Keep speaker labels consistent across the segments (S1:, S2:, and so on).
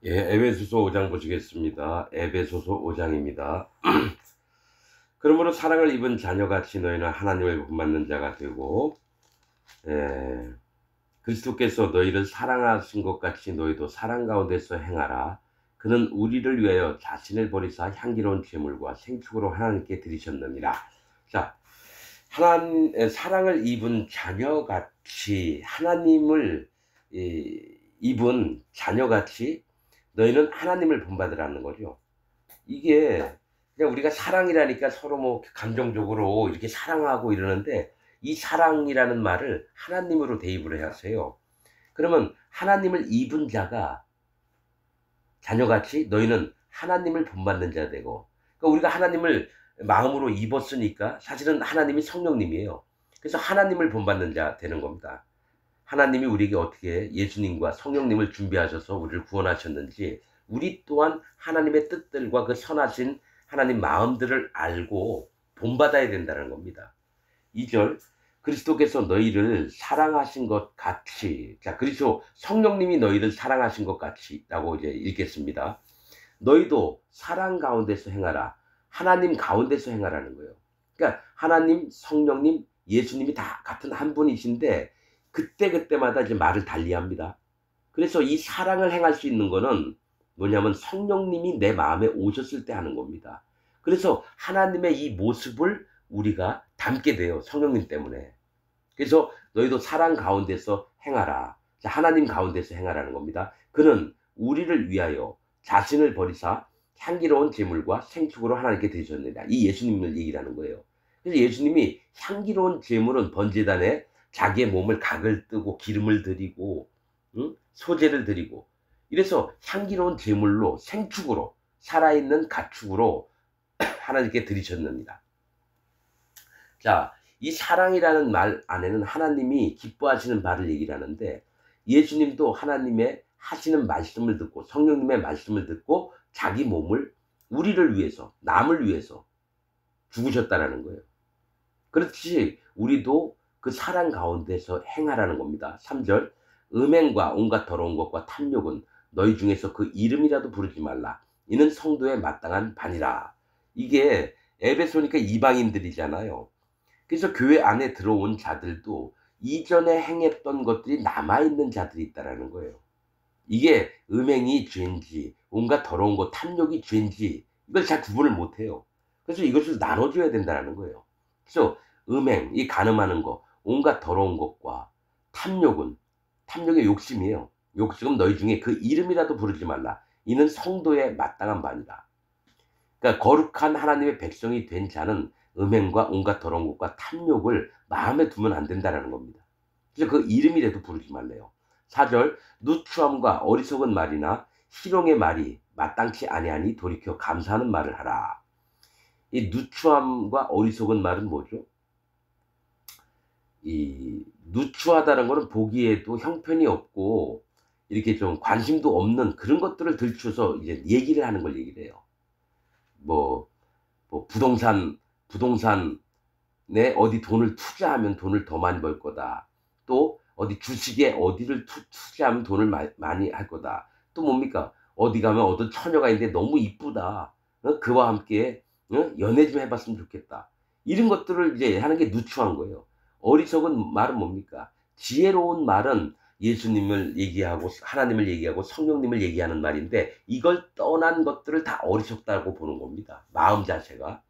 S1: 예, 에베소서 5장 보시겠습니다. 에베소서 5장입니다. 그러므로 사랑을 입은 자녀같이 너희는 하나님을 본받는 자가 되고, 예, 그리스도께서 너희를 사랑하신 것 같이 너희도 사랑 가운데서 행하라. 그는 우리를 위하여 자신을 버리사 향기로운 제물과 생축으로 하나님께 드리셨느니라. 자, 사랑을 입은 자녀같이 하나님을 입은 자녀같이 너희는 하나님을 본받으라는 거죠. 이게 그냥 우리가 사랑이라니까 서로 뭐 감정적으로 이렇게 사랑하고 이러는데, 이 사랑이라는 말을 하나님으로 대입을 해야 하세요. 그러면 하나님을 입은 자가 자녀같이 너희는 하나님을 본받는 자 되고, 그러니까 우리가 하나님을 마음으로 입었으니까 사실은 하나님이 성령님이에요. 그래서 하나님을 본받는 자 되는 겁니다. 하나님이 우리에게 어떻게 예수님과 성령님을 준비하셔서 우리를 구원하셨는지, 우리 또한 하나님의 뜻들과 그 선하신 하나님 마음들을 알고 본받아야 된다는 겁니다. 2절, 그리스도께서 너희를 사랑하신 것 같이, 자, 그리스도 성령님이 너희를 사랑하신 것 같이 라고 이제 읽겠습니다. 너희도 사랑 가운데서 행하라. 하나님 가운데서 행하라는 거예요. 그러니까 하나님, 성령님, 예수님이 다 같은 한 분이신데 그때그때마다 이제 말을 달리합니다. 그래서 이 사랑을 행할 수 있는 거는 뭐냐면 성령님이 내 마음에 오셨을 때 하는 겁니다. 그래서 하나님의 이 모습을 우리가 담게 돼요. 성령님 때문에. 그래서 너희도 사랑 가운데서 행하라. 하나님 가운데서 행하라는 겁니다. 그는 우리를 위하여 자신을 버리사 향기로운 제물과 생축으로 하나님께 드리셨느니라. 이 예수님을 얘기하는 거예요. 그래서 예수님이 향기로운 제물은 번제단에 자기의 몸을 각을 뜨고 기름을 드리고, 응? 소재를 드리고, 이래서 향기로운 제물로 생축으로 살아있는 가축으로 하나님께 드리셨느니라. 자, 이 사랑이라는 말 안에는 하나님이 기뻐하시는 바를 얘기를 하는데, 예수님도 하나님의 하시는 말씀을 듣고 성령님의 말씀을 듣고 자기 몸을 우리를 위해서, 남을 위해서 죽으셨다라는 거예요. 그렇듯이 우리도 그 사랑 가운데서 행하라는 겁니다. 3절, 음행과 온갖 더러운 것과 탐욕은 너희 중에서 그 이름이라도 부르지 말라. 이는 성도에 마땅한 반이라. 이게 에베소니까 이방인들이잖아요. 그래서 교회 안에 들어온 자들도 이전에 행했던 것들이 남아있는 자들이 있다라는 거예요. 이게 음행이 죄인지 온갖 더러운 것, 탐욕이 죄인지 이걸 잘 구분을 못해요. 그래서 이것을 나눠줘야 된다는 거예요. 그래서 음행, 이 간음하는 거, 온갖 더러운 것과 탐욕의 욕심이에요. 욕심은 너희 중에 그 이름이라도 부르지 말라. 이는 성도에 마땅한 바니라. 그러니까 거룩한 하나님의 백성이 된 자는 음행과 온갖 더러운 것과 탐욕을 마음에 두면 안 된다는 겁니다. 그래서 그 이름이라도 부르지 말래요. 4절, 누추함과 어리석은 말이나 희롱의 말이 마땅치 아니하니 돌이켜 감사하는 말을 하라. 이 누추함과 어리석은 말은 뭐죠? 이 누추하다는 것은 보기에도 형편이 없고 이렇게 좀 관심도 없는 그런 것들을 들춰서 이제 얘기를 하는 걸 얘기를 해요. 뭐 부동산에 어디 돈을 투자하면 돈을 더 많이 벌 거다. 또 어디 주식에 어디를 투자하면 돈을 많이 할 거다. 또 뭡니까? 어디 가면 어떤 처녀가 있는데 너무 이쁘다. 그와 함께 연애 좀 해봤으면 좋겠다. 이런 것들을 이제 하는 게 누추한 거예요. 어리석은 말은 뭡니까? 지혜로운 말은 예수님을 얘기하고 하나님을 얘기하고 성령님을 얘기하는 말인데, 이걸 떠난 것들을 다 어리석다고 보는 겁니다. 마음 자체가.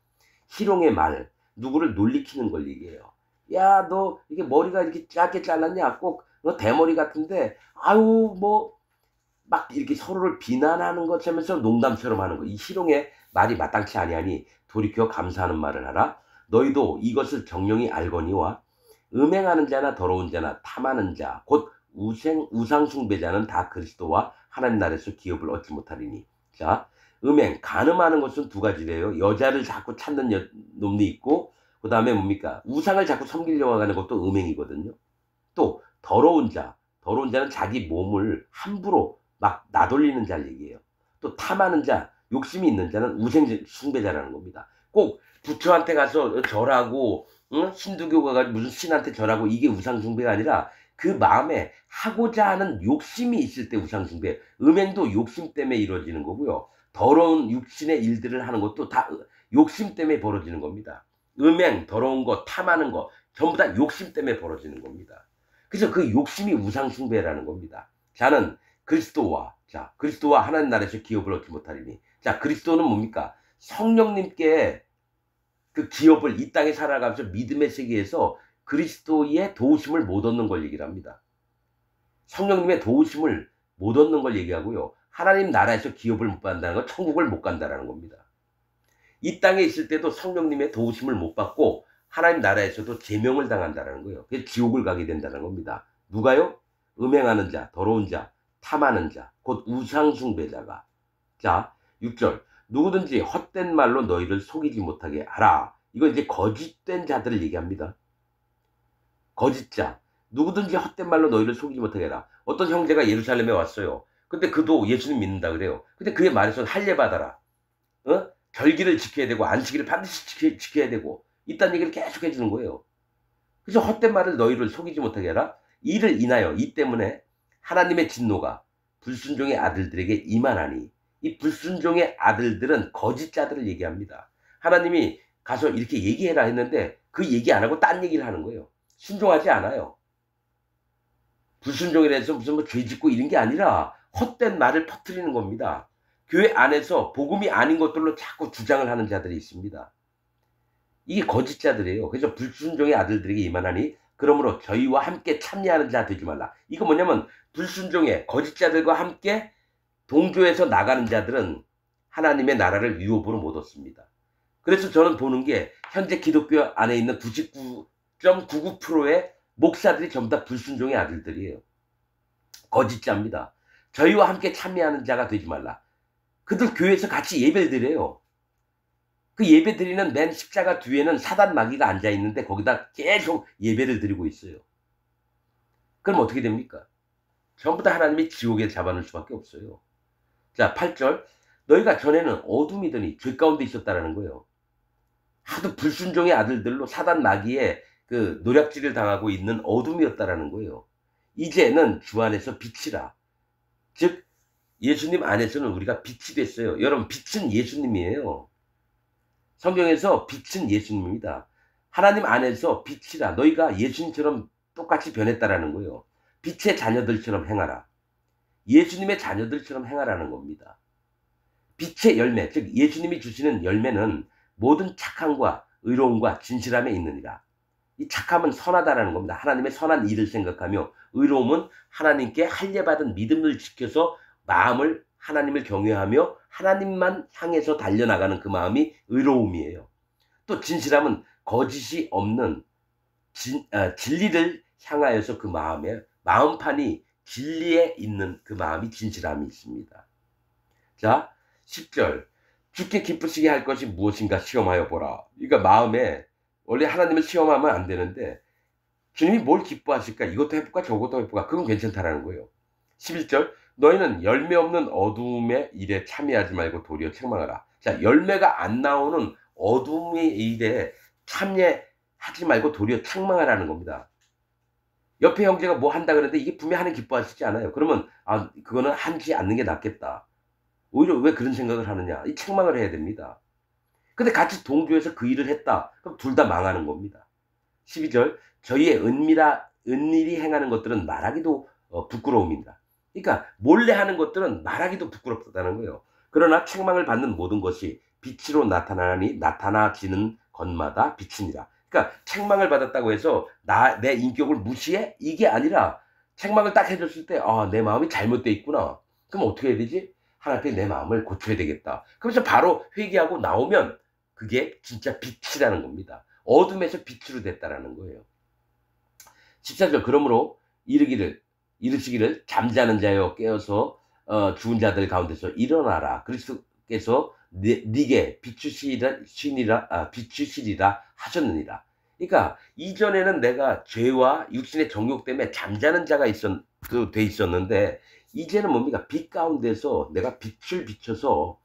S1: 희롱의 말, 누구를 놀리키는 걸 얘기해요. 야, 너 이게 머리가 이렇게 짧게 잘랐냐? 꼭 너 대머리 같은데, 아유, 뭐 막 이렇게 서로를 비난하는 것처럼 농담처럼 하는 거. 이 희롱의 말이 마땅치 아니하니 돌이켜 감사하는 말을 하라. 너희도 이것을 정령이 알거니와 음행하는 자나 더러운 자나 탐하는 자 곧 우상 숭배자는 다 그리스도와 하나님 나라에서 기업을 얻지 못하리니. 자, 음행, 간음하는 것은 두 가지래요. 여자를 자꾸 찾는 놈이 있고, 그 다음에 뭡니까? 우상을 자꾸 섬기려고 하는 것도 음행이거든요. 또 더러운 자는 자기 몸을 함부로 막 나돌리는 자를 얘기해요. 또 탐하는 자, 욕심이 있는 자는 우상 숭배자라는 겁니다. 꼭 부처한테 가서 절하고, 응? 힌두교 가가지고 무슨 신한테 절하고 이게 우상 숭배가 아니라 그 마음에 하고자 하는 욕심이 있을 때 우상숭배, 음행도 욕심 때문에 이루어지는 거고요. 더러운 육신의 일들을 하는 것도 다 욕심 때문에 벌어지는 겁니다. 음행, 더러운 거, 탐하는 거 전부 다 욕심 때문에 벌어지는 겁니다. 그래서 그 욕심이 우상숭배라는 겁니다. 자는 그리스도와 하나님 나라에서 기업을 얻지 못하리니. 자, 그리스도는 뭡니까? 성령님께 그 기업을 이 땅에 살아가면서 믿음의 세계에서 그리스도의 도우심을 못 얻는 걸 얘기를 합니다. 성령님의 도우심을 못 얻는 걸 얘기하고요. 하나님 나라에서 기업을 못 받는다는 건 천국을 못 간다는 겁니다. 이 땅에 있을 때도 성령님의 도우심을 못 받고 하나님 나라에서도 제명을 당한다는 거예요. 그래서 지옥을 가게 된다는 겁니다. 누가요? 음행하는 자, 더러운 자, 탐하는 자, 곧 우상숭배자가. 자, 6절. 누구든지 헛된 말로 너희를 속이지 못하게 하라. 이거 이제 거짓된 자들을 얘기합니다. 거짓자. 누구든지 헛된 말로 너희를 속이지 못하게 해라. 어떤 형제가 예루살렘에 왔어요. 근데 그도 예수님 믿는다 그래요. 근데 그의 말에서 할례 받아라. 절기를 지켜야 되고 안식일을 반드시 지켜야 되고 이딴 얘기를 계속 해주는 거예요. 그래서 헛된 말을 너희를 속이지 못하게 해라. 이를 인하여 이 때문에 하나님의 진노가 불순종의 아들들에게 임하나니. 이 불순종의 아들들은 거짓자들을 얘기합니다. 하나님이 가서 이렇게 얘기해라 했는데 그 얘기 안 하고 딴 얘기를 하는 거예요. 순종하지 않아요. 불순종이라 해서 무슨 뭐 죄 짓고 이런 게 아니라 헛된 말을 퍼뜨리는 겁니다. 교회 안에서 복음이 아닌 것들로 자꾸 주장을 하는 자들이 있습니다. 이게 거짓자들이에요. 그래서 불순종의 아들들에게 임하나니 그러므로 저희와 함께 참여하는 자 되지 말라. 이거 뭐냐면 불순종의 거짓자들과 함께 동조해서 나가는 자들은 하나님의 나라를 유업으로 못 얻습니다. 그래서 저는 보는 게 현재 기독교 안에 있는 99.99%의 목사들이 전부 다 불순종의 아들들이에요. 거짓자입니다. 저희와 함께 참여하는 자가 되지 말라. 그들 교회에서 같이 예배를 드려요. 그 예배 드리는 맨 십자가 뒤에는 사단 마귀가 앉아있는데 거기다 계속 예배를 드리고 있어요. 그럼 어떻게 됩니까? 전부 다 하나님이 지옥에 잡아놓을 수밖에 없어요. 자, 8절. 너희가 전에는 어둠이더니 죄 가운데 있었다라는 거예요. 하도 불순종의 아들들로 사단 마귀의 그 노략질을 당하고 있는 어둠이었다라는 거예요. 이제는 주 안에서 빛이라. 즉 예수님 안에서는 우리가 빛이 됐어요. 여러분, 빛은 예수님이에요. 성경에서 빛은 예수님입니다. 하나님 안에서 빛이라. 너희가 예수님처럼 똑같이 변했다라는 거예요. 빛의 자녀들처럼 행하라. 예수님의 자녀들처럼 행하라는 겁니다. 빛의 열매, 즉 예수님이 주시는 열매는 모든 착함과 의로움과 진실함에 있느니라. 이 착함은 선하다라는 겁니다. 하나님의 선한 일을 생각하며, 의로움은 하나님께 할례받은 믿음을 지켜서 마음을 하나님을 경외하며 하나님만 향해서 달려나가는 그 마음이 의로움이에요. 또 진실함은 거짓이 없는 진리를 향하여서 그 마음판이 진리에 있는 그 마음이 진실함이 있습니다. 자, 10절. 주께 기쁘시게 할 것이 무엇인가 시험하여 보라. 그러니까 마음에 원래 하나님을 시험하면 안 되는데 주님이 뭘 기뻐하실까? 이것도 해볼까? 저것도 해볼까? 그건 괜찮다라는 거예요. 11절. 너희는 열매 없는 어둠의 일에 참여하지 말고 도리어 책망하라. 자, 열매가 안 나오는 어둠의 일에 참여하지 말고 도리어 책망하라는 겁니다. 옆에 형제가 뭐 한다 그러는데 이게 분명히 하나님 기뻐하시지 않아요. 그러면 그거는 하지 않는 게 낫겠다. 오히려 왜 그런 생각을 하느냐? 이 책망을 해야 됩니다. 근데 같이 동조해서 그 일을 했다. 그럼 둘 다 망하는 겁니다. 12절. 저희의 은밀히 행하는 것들은 말하기도 부끄러움입니다. 그러니까 몰래 하는 것들은 말하기도 부끄럽다는 거예요. 그러나 책망을 받는 모든 것이 빛으로 나타나니 나타나지는 것마다 빛이니라. 그러니까 책망을 받았다고 해서 내 인격을 무시해? 이게 아니라 책망을 딱 해줬을 때 내 마음이 잘못돼 있구나. 그럼 어떻게 해야 되지? 하나님 앞에 내 마음을 고쳐야 되겠다. 그러면서 바로 회개하고 나오면 그게 진짜 빛이라는 겁니다. 어둠에서 빛으로 됐다라는 거예요. 14절. 그러므로 이르시기를 잠자는 자여 깨어서 죽은 자들 가운데서 일어나라. 그리스도께서 네게 비추시리라 하셨느니라. 그러니까 이전에는 내가 죄와 육신의 정욕 때문에 잠자는 자가 돼 있었는데 이제는 뭡니까? 빛 가운데서 내가 빛을 비춰서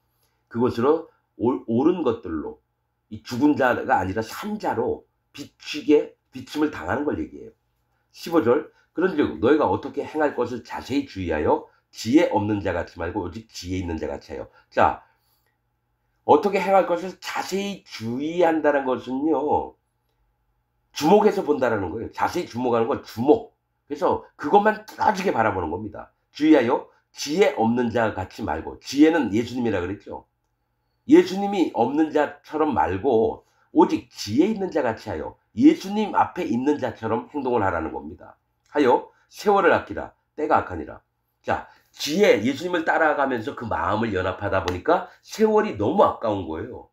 S1: 그것으로 옳은 것들로 이 죽은 자가 아니라 산 자로 비춤을 당하는 걸 얘기해요. 15절. 그런즉 너희가 어떻게 행할 것을 자세히 주의하여 지혜 없는 자 같이 말고 오직 지혜 있는 자 같이 하여. 자, 어떻게 행할 것을 자세히 주의한다는 것은요, 주목해서 본다라는 거예요. 자세히 주목하는 건 주목. 그래서 그것만 따지게 바라보는 겁니다. 주의하여 지혜 없는 자 같이 말고. 지혜는 예수님이라 그랬죠. 예수님이 없는 자처럼 말고 오직 지혜 있는 자 같이 하여 예수님 앞에 있는 자처럼 행동을 하라는 겁니다. 하여 세월을 아끼라. 때가 악하니라. 자, 지혜, 예수님을 따라가면서 그 마음을 연합하다 보니까 세월이 너무 아까운 거예요.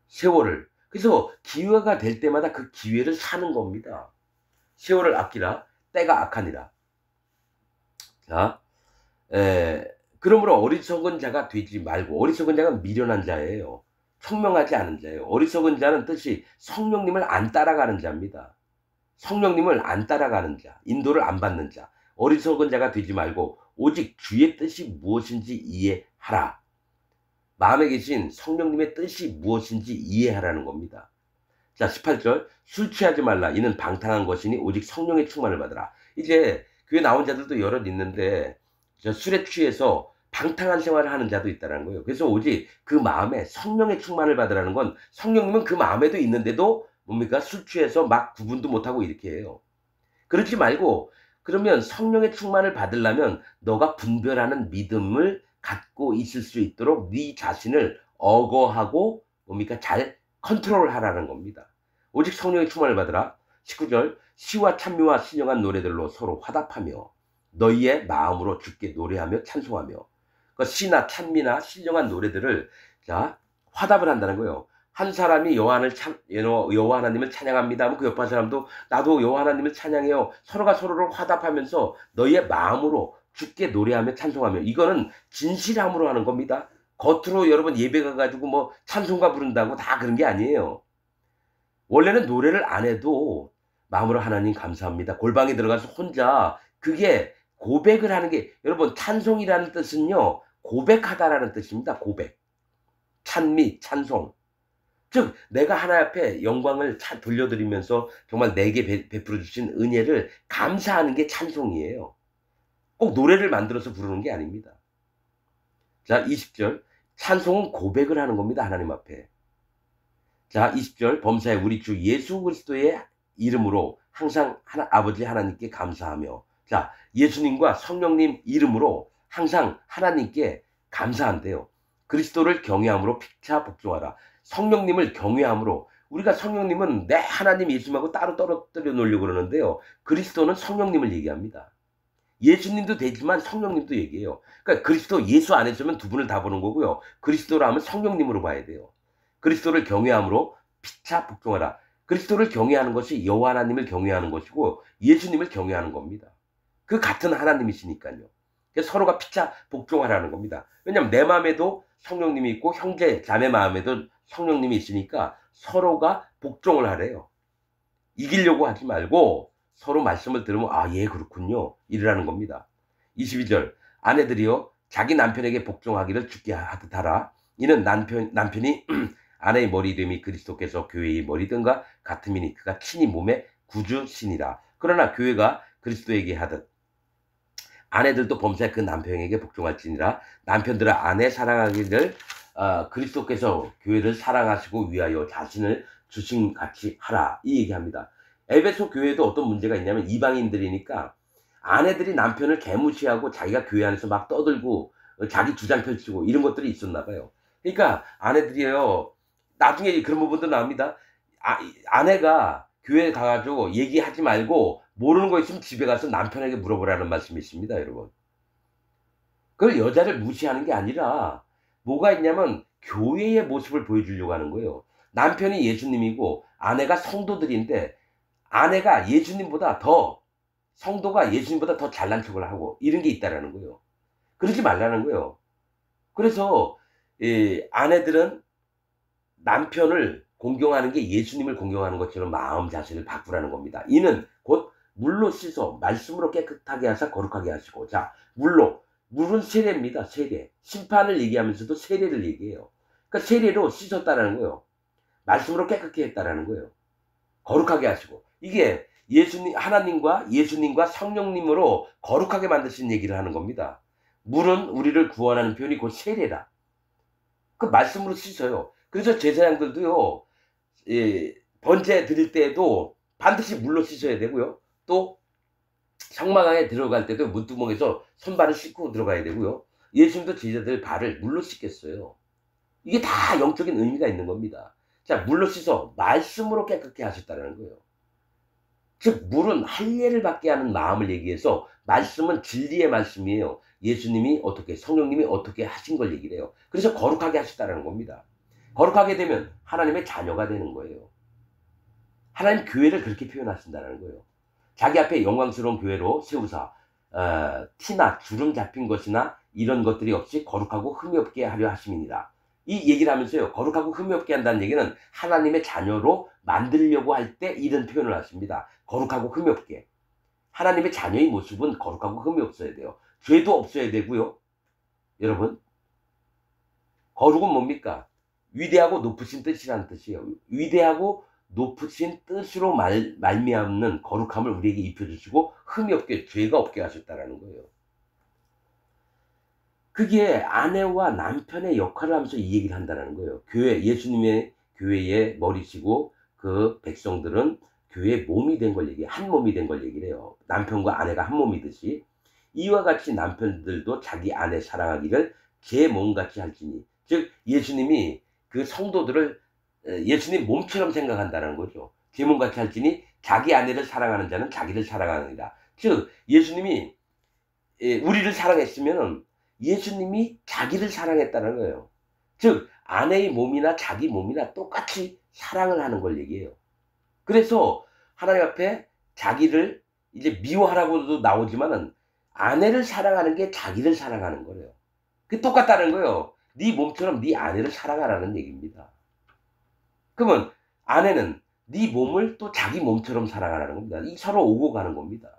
S1: 세월을. 그래서 기회가 될 때마다 그 기회를 사는 겁니다. 세월을 아끼라. 때가 악하니라. 자, 그러므로 어리석은 자가 되지 말고. 어리석은 자가 미련한 자예요. 청명하지 않은 자예요. 어리석은 자는 뜻이 성령님을 안 따라가는 자입니다. 성령님을 안 따라가는 자, 인도를 안 받는 자. 어리석은 자가 되지 말고 오직 주의 뜻이 무엇인지 이해하라. 마음에 계신 성령님의 뜻이 무엇인지 이해하라는 겁니다. 자, 18절. 술 취하지 말라. 이는 방탕한 것이니 오직 성령의 충만을 받으라. 이제 교회 나온 자들도 여럿 있는데 술에 취해서 방탕한 생활을 하는 자도 있다는 거예요. 그래서 오직 그 마음에 성령의 충만을 받으라는 건 성령님은 그 마음에도 있는데도 뭡니까? 술 취해서 막 구분도 못하고 이렇게 해요. 그렇지 말고 그러면 성령의 충만을 받으려면 너가 분별하는 믿음을 갖고 있을 수 있도록 네 자신을 억어하고 뭡니까? 잘 컨트롤하라는 겁니다. 오직 성령의 충만을 받으라. 19절. 시와 찬미와 신령한 노래들로 서로 화답하며 너희의 마음으로 주께 노래하며 찬송하며. 그 시나 찬미나 신령한 노래들을 자 화답을 한다는 거예요. 한 사람이 여호와 하나님을 찬양합니다 하면 그 옆에 사람도 나도 여호와 하나님을 찬양해요. 서로가 서로를 화답하면서 너희의 마음으로 주께 노래하며 찬송하며. 이거는 진실함으로 하는 겁니다. 겉으로 여러분 예배 가가지고 뭐 찬송가 부른다고 다 그런 게 아니에요. 원래는 노래를 안 해도 마음으로 하나님 감사합니다. 골방에 들어가서 혼자 그게 고백을 하는 게, 여러분 찬송이라는 뜻은요 고백하다라는 뜻입니다. 고백. 찬미, 찬송. 즉 내가 하나님 앞에 영광을 돌려드리면서 정말 내게 베풀어 주신 은혜를 감사하는 게 찬송이에요. 꼭 노래를 만들어서 부르는 게 아닙니다. 자, 20절. 찬송은 고백을 하는 겁니다. 하나님 앞에. 자, 20절. 범사에 우리 주 예수 그리스도의 이름으로 항상 아버지 하나님께 감사하며. 자, 예수님과 성령님 이름으로 항상 하나님께 감사한대요. 그리스도를 경외함으로 피차 복종하라. 성령님을 경외함으로. 우리가 성령님은 내 하나님 예수님하고 따로 떨어뜨려 놓으려고 그러는데요. 그리스도는 성령님을 얘기합니다. 예수님도 되지만 성령님도 얘기해요. 그러니까 그리스도 예수 안에 있으면 두 분을 다 보는 거고요. 그리스도로 하면 성령님으로 봐야 돼요. 그리스도를 경외함으로 피차 복종하라. 그리스도를 경외하는 것이 여호와 하나님을 경외하는 것이고 예수님을 경외하는 겁니다. 그 같은 하나님이시니까요. 그래서 서로가 피차 복종하라는 겁니다. 왜냐하면 내 마음에도 성령님이 있고 형제 자매 마음에도 성령님이 있으니까 서로가 복종을 하래요. 이기려고 하지 말고 서로 말씀을 들으면 아, 예, 그렇군요. 이러라는 겁니다. 22절. 아내들이여 자기 남편에게 복종하기를 주께 하듯 하라. 이는 남편이 아내의 머리됨이 그리스도께서 교회의 머리든가 같음이니 그가 친히 몸의 구주시니라. 그러나 교회가 그리스도에게 하듯 아내들도 범사에 그 남편에게 복종할지니라. 남편들은 아내 사랑하기를 그리스도께서 교회를 사랑하시고 위하여 자신을 주신같이 하라. 이 얘기합니다. 에베소 교회도 어떤 문제가 있냐면 이방인들이니까 아내들이 남편을 개무시하고 자기가 교회 안에서 막 떠들고 자기 주장 펼치고 이런 것들이 있었나 봐요. 그러니까 아내들이요, 나중에 그런 부분도 나옵니다. 아내가 교회에 가가지고 얘기하지 말고 모르는 거 있으면 집에 가서 남편에게 물어보라는 말씀이 있습니다, 여러분. 그걸 여자를 무시하는 게 아니라 뭐가 있냐면 교회의 모습을 보여주려고 하는 거예요. 남편이 예수님이고 아내가 성도들인데 아내가 예수님보다 더, 성도가 예수님보다 더 잘난 척을 하고 이런 게 있다라는 거예요. 그러지 말라는 거예요. 그래서 아내들은 남편을 공경하는 게 예수님을 공경하는 것처럼 마음 자세를 바꾸라는 겁니다. 이는 곧 물로 씻어 말씀으로 깨끗하게 하사 거룩하게 하시고. 자, 물은 세례입니다. 세례. 심판을 얘기하면서도 세례를 얘기해요. 그러니까 세례로 씻었다라는 거예요. 말씀으로 깨끗게 했다라는 거예요. 거룩하게 하시고. 이게 하나님과 예수님과 성령님으로 거룩하게 만드신 얘기를 하는 겁니다. 물은 우리를 구원하는 표현이 곧 세례다. 그 말씀으로 씻어요. 그래서 제사장들도요, 번제 드릴 때에도 반드시 물로 씻어야 되고요. 또 성막안에 들어갈 때도 문두멍에서 손발을 씻고 들어가야 되고요. 예수님도 제자들 발을 물로 씻겠어요. 이게 다 영적인 의미가 있는 겁니다. 자, 물로 씻어 말씀으로 깨끗게 하셨다는 거예요. 즉 물은 할례를 받게 하는 마음을 얘기해서 말씀은 진리의 말씀이에요. 예수님이 어떻게, 성령님이 어떻게 하신 걸 얘기를 해요. 그래서 거룩하게 하셨다는 겁니다. 거룩하게 되면 하나님의 자녀가 되는 거예요. 하나님 교회를 그렇게 표현하신다는 거예요. 자기 앞에 영광스러운 교회로 세우사 티나 주름 잡힌 것이나 이런 것들이 없이 거룩하고 흠이 없게 하려 하심이니라. 이 얘기를 하면서요, 거룩하고 흠이 없게 한다는 얘기는 하나님의 자녀로 만들려고 할 때 이런 표현을 하십니다. 거룩하고 흠이 없게. 하나님의 자녀의 모습은 거룩하고 흠이 없어야 돼요. 죄도 없어야 되고요. 여러분, 거룩은 뭡니까? 위대하고 높으신 뜻이라는 뜻이에요. 위대하고 높으신 뜻으로 말미암는 거룩함을 우리에게 입혀주시고 흠이 없게, 죄가 없게 하셨다는 거예요. 그게 아내와 남편의 역할을 하면서 이 얘기를 한다는 거예요. 예수님의 교회의 머리시고 그 백성들은 교회의 몸이 된 걸 얘기해요. 한 몸이 된 걸 얘기를 해요. 남편과 아내가 한 몸이듯이. 이와 같이 남편들도 자기 아내 사랑하기를 제 몸같이 할지니. 즉 예수님이 그 성도들을 예수님 몸처럼 생각한다는 거죠. 제 몸같이 할지니 자기 아내를 사랑하는 자는 자기를 사랑하느니라. 즉 예수님이 우리를 사랑했으면 예수님이 자기를 사랑했다는 거예요. 즉 아내의 몸이나 자기 몸이나 똑같이 사랑을 하는 걸 얘기해요. 그래서 하나님 앞에 자기를 이제 미워하라고도 나오지만은 아내를 사랑하는 게 자기를 사랑하는 거예요. 그게 똑같다는 거예요. 네 몸처럼 네 아내를 사랑하라는 얘기입니다. 그러면 아내는 네 몸을 또 자기 몸처럼 사랑하라는 겁니다. 이 서로 오고 가는 겁니다.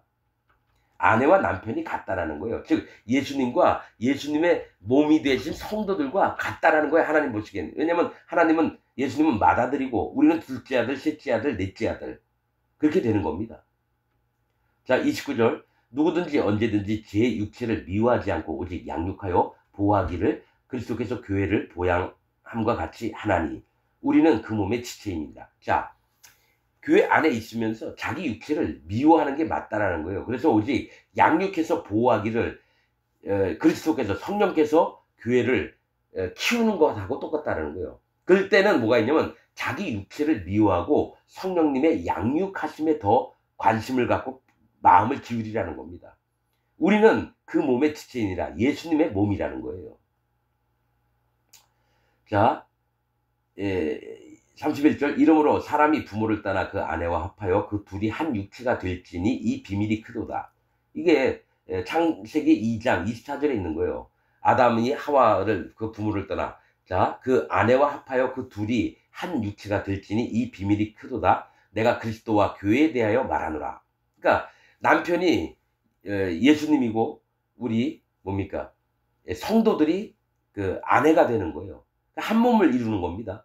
S1: 아내와 남편이 같다라는 거예요. 즉 예수님과 예수님의 몸이 되신 성도들과 같다라는 거예요. 하나님 보시기에는. 왜냐하면 하나님은, 예수님은 맏아들이고 우리는 둘째 아들, 셋째 아들, 넷째 아들. 그렇게 되는 겁니다. 자, 29절. 누구든지 언제든지 제 육체를 미워하지 않고 오직 양육하여 보호하기를 그리스도께서 교회를 보양함과 같이 하나니 우리는 그 몸의 지체입니다. 자, 교회 안에 있으면서 자기 육체를 미워하는 게 맞다라는 거예요. 그래서 오직 양육해서 보호하기를 그리스도께서, 성령께서 교회를 키우는 것하고 똑같다는 거예요. 그럴 때는 뭐가 있냐면 자기 육체를 미워하고 성령님의 양육하심에 더 관심을 갖고 마음을 기울이라는 겁니다. 우리는 그 몸의 지체이니라. 예수님의 몸이라는 거예요. 자, 31절. 이러므로 사람이 부모를 떠나 그 아내와 합하여 그 둘이 한 육체가 될지니 이 비밀이 크도다. 이게 창세기 2장 24절에 있는 거예요. 아담이 하와를, 그 부모를 떠나, 자, 그 아내와 합하여 그 둘이 한 육체가 될지니 이 비밀이 크도다. 내가 그리스도와 교회에 대하여 말하노라. 그러니까 남편이 예수님이고 우리 뭡니까? 성도들이 그 아내가 되는 거예요. 한 몸을 이루는 겁니다.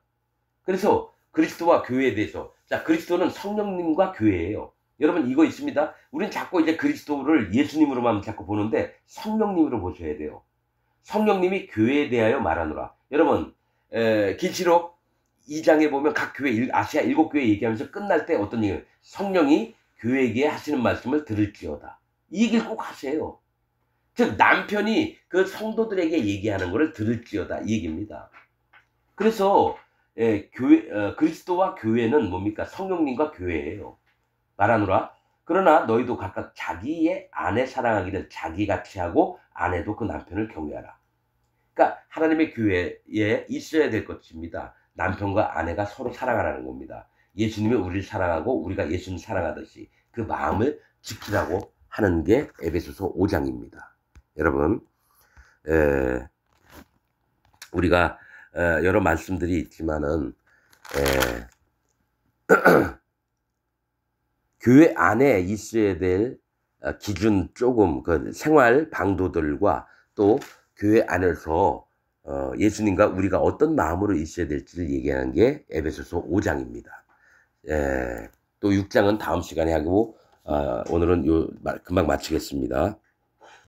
S1: 그래서 그리스도와 교회에 대해서, 자, 그리스도는 성령님과 교회예요. 여러분 이거 있습니다. 우린 자꾸 이제 그리스도를 예수님으로만 자꾸 보는데 성령님으로 보셔야 돼요. 성령님이 교회에 대하여 말하노라. 여러분 계시록 2장에 보면 각 교회, 아시아 7교회 얘기하면서 끝날 때 어떤 얘기예요? 성령이 교회에게 하시는 말씀을 들을지어다. 이 얘기를 꼭 하세요. 즉 남편이 그 성도들에게 얘기하는 것을 들을지어다, 이 얘기입니다. 그래서 그리스도와 교회는 뭡니까? 성령님과 교회예요. 말하노라. 그러나 너희도 각각 자기의 아내 사랑하기를 자기같이 하고 아내도 그 남편을 경외하라. 그러니까 하나님의 교회에 있어야 될 것입니다. 남편과 아내가 서로 사랑하라는 겁니다. 예수님이 우리를 사랑하고 우리가 예수님 사랑하듯이 그 마음을 지키라고 하는 게 에베소서 5장입니다. 여러분, 우리가 여러 말씀들이 있지만은 교회 안에 있어야 될 기준, 조금 그 생활 방도들과 또 교회 안에서 예수님과 우리가 어떤 마음으로 있어야 될지를 얘기하는 게 에베소서 5장입니다. 또 또 6장은 다음 시간에 하고 오늘은 금방 마치겠습니다.